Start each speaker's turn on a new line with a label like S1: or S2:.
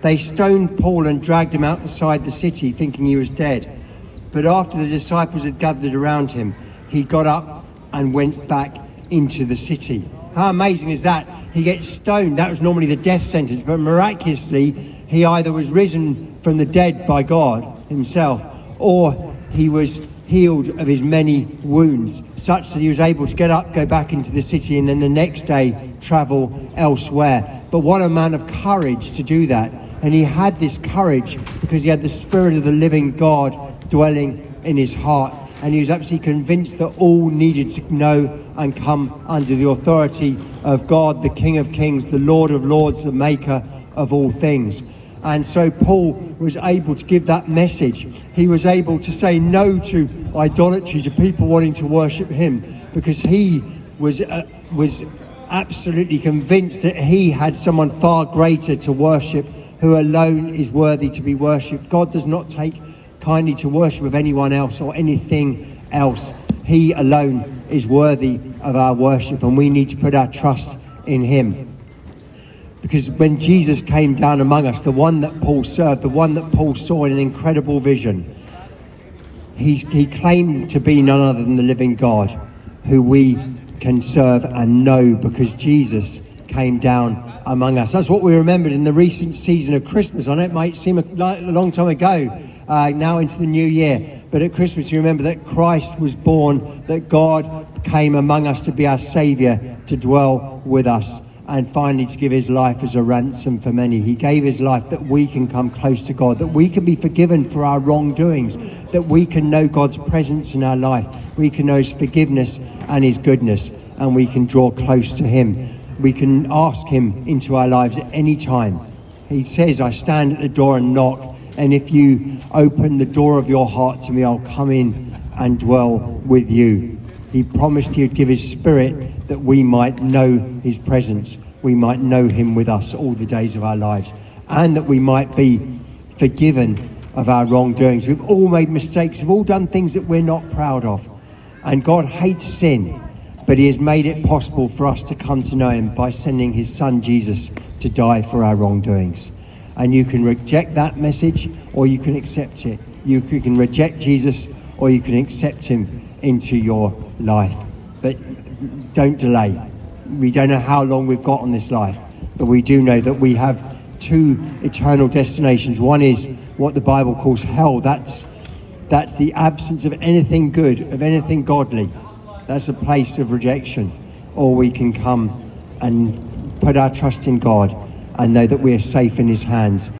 S1: They stoned Paul and dragged him outside the city, thinking he was dead. But after the disciples had gathered around him, he got up and went back into the city. How amazing is that? He gets stoned. That was normally the death sentence. But miraculously, he either was risen from the dead by God himself, or he was healed of his many wounds, such that he was able to get up, go back into the city, and then the next day travel elsewhere. But what a man of courage to do that. And he had this courage because he had the Spirit of the living God dwelling in his heart. And he was absolutely convinced that all needed to know and come under the authority of God, the King of Kings, the Lord of Lords, the Maker of all things. And so Paul was able to give that message. He was able to say no to idolatry, to people wanting to worship him, because he was absolutely convinced that he had someone far greater to worship, who alone is worthy to be worshipped. God does not take kindly to worship of anyone else or anything else. He alone is worthy of our worship, and we need to put our trust in him. Because when Jesus came down among us, the one that Paul served, the one that Paul saw in an incredible vision, he claimed to be none other than the living God, who we can serve and know, because Jesus came down among us. That's what we remembered in the recent season of Christmas. I know it might seem a long time ago, now into the new year, but at Christmas you remember that Christ was born, that God came among us to be our Saviour, to dwell with us, and finally to give his life as a ransom for many. He gave his life that we can come close to God, that we can be forgiven for our wrongdoings, that we can know God's presence in our life, we can know his forgiveness and his goodness, and we can draw close to him. We can ask him into our lives at any time. He says, I stand at the door and knock, and if you open the door of your heart to me, I'll come in and dwell with you. He promised he would give his Spirit that we might know his presence, we might know him with us all the days of our lives, and that we might be forgiven of our wrongdoings. We've all made mistakes, we've all done things that we're not proud of, and God hates sin, but he has made it possible for us to come to know him by sending his son Jesus to die for our wrongdoings. And you can reject that message, or you can accept it. You can reject Jesus, or you can accept him into your life. But don't delay. We don't know how long we've got on this life, but we do know that we have two eternal destinations. One is what the Bible calls hell. That's the absence of anything good, of anything godly. That's a place of rejection. Or we can come and put our trust in God and know that we are safe in his hands.